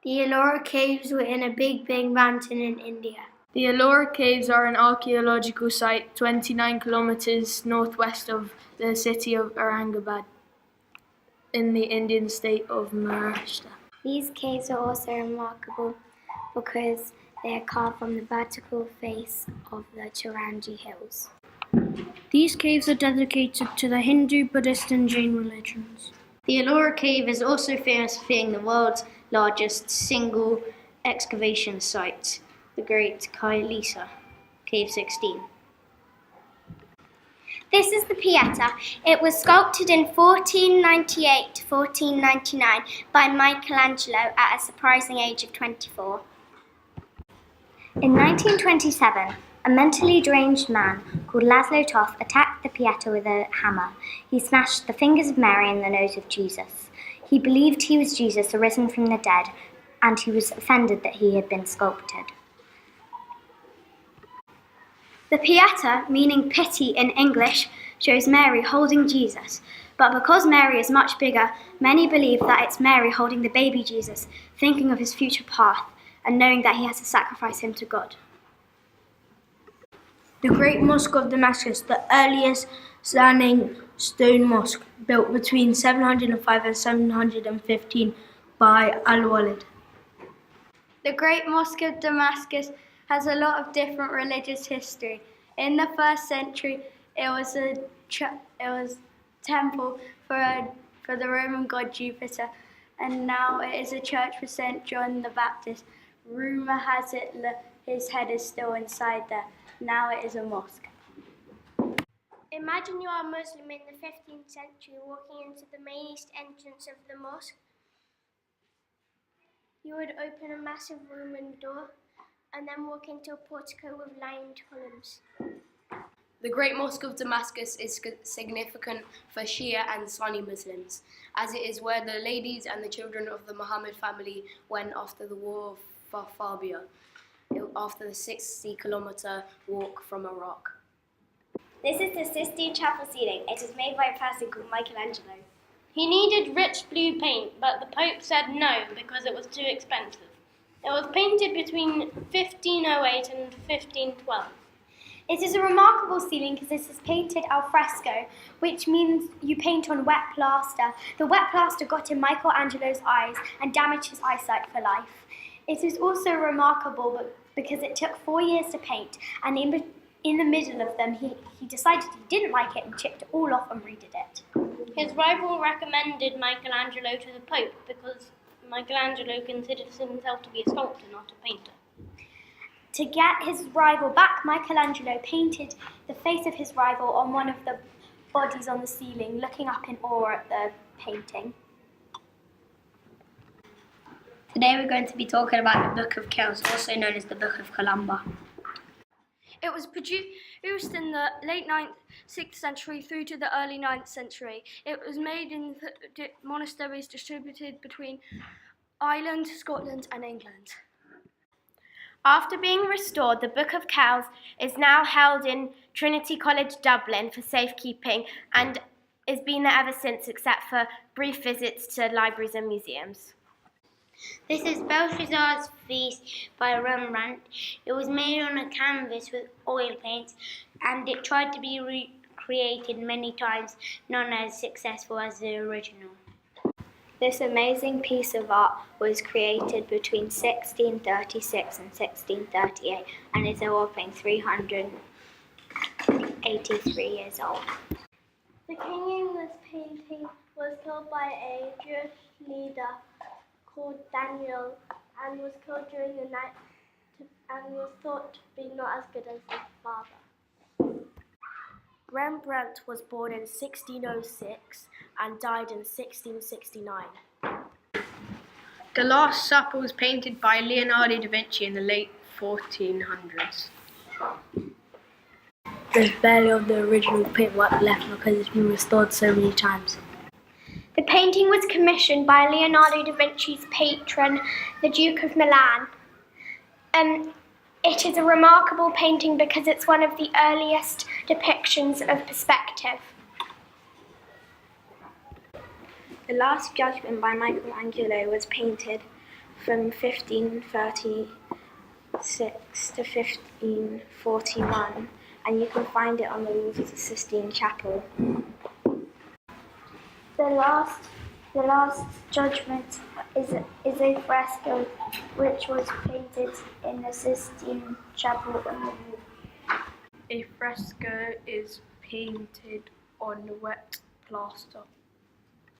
The Ellora Caves were in a big mountain in India. The Ellora Caves are an archaeological site 29 kilometers northwest of the city of Aurangabad in the Indian state of Maharashtra. These caves are also remarkable because they are carved from the vertical face of the Charangi Hills. These caves are dedicated to the Hindu, Buddhist and Jain religions. The Ellora Cave is also famous for being the world's largest single excavation site, the Great Kailasa, Cave 16. This is the Pieta. It was sculpted in 1498 to 1499 by Michelangelo at a surprising age of 24. In 1927, a mentally deranged man called Laszlo Toth attacked the Pieta with a hammer. He smashed the fingers of Mary and the nose of Jesus. He believed he was Jesus arisen from the dead, and he was offended that he had been sculpted. The Pieta, meaning pity in English, shows Mary holding Jesus. But because Mary is much bigger, many believe that it's Mary holding the baby Jesus, thinking of his future path, and knowing that he has to sacrifice him to God. The Great Mosque of Damascus, the earliest standing stone mosque, built between 705 and 715 by Al-Walid. The Great Mosque of Damascus has a lot of different religious history. In the 1st century, it was a temple for the Roman god Jupiter, and now it is a church for St. John the Baptist. Rumour has it his head is still inside there. Now it is a mosque. Imagine you are a Muslim in the 15th century walking into the main east entrance of the mosque. You would open a massive Roman door and then walk into a portico with lined columns. The Great Mosque of Damascus is significant for Shia and Sunni Muslims, as it is where the ladies and the children of the Muhammad family went after the War of Farbia, after the 60-kilometer walk from Iraq. This is the Sistine Chapel ceiling. It is made by a person called Michelangelo. He needed rich blue paint, but the Pope said no because it was too expensive. It was painted between 1508 and 1512. It is a remarkable ceiling because this is painted al fresco, which means you paint on wet plaster. The wet plaster got in Michelangelo's eyes and damaged his eyesight for life. It is also remarkable because it took 4 years to paint, and in the middle of them, he decided he didn't like it and chipped it all off and redid it. His rival recommended Michelangelo to the Pope because Michelangelo considered himself to be a sculptor, not a painter. To get his rival back, Michelangelo painted the face of his rival on one of the bodies on the ceiling, looking up in awe at the painting. Today we're going to be talking about the Book of Kells, also known as the Book of Columba. It was produced in the late 6th century through to the early 9th century. It was made in monasteries distributed between Ireland, Scotland and England. After being restored, the Book of Kells is now held in Trinity College, Dublin for safekeeping and has been there ever since, except for brief visits to libraries and museums. This is Belshazzar's Feast by Rembrandt. It was made on a canvas with oil paints, and it tried to be recreated many times, not as successful as the original. This amazing piece of art was created between 1636 and 1638 and is a whopping 383 years old. The king in this painting was killed by a Jewish leader called Daniel and was killed during the night and was thought to be not as good as his father. Rembrandt was born in 1606 and died in 1669. The Last Supper was painted by Leonardo da Vinci in the late 1400s. There's barely of the original paintwork left because it's been restored so many times. The painting was commissioned by Leonardo da Vinci's patron, the Duke of Milan. It is a remarkable painting because it's one of the earliest depictions of perspective. The Last Judgment by Michelangelo was painted from 1536 to 1541, and you can find it on the roof of the Sistine Chapel. The Last Judgment is a fresco which was painted in the Sistine Chapel on the roof. A fresco is painted on wet plaster.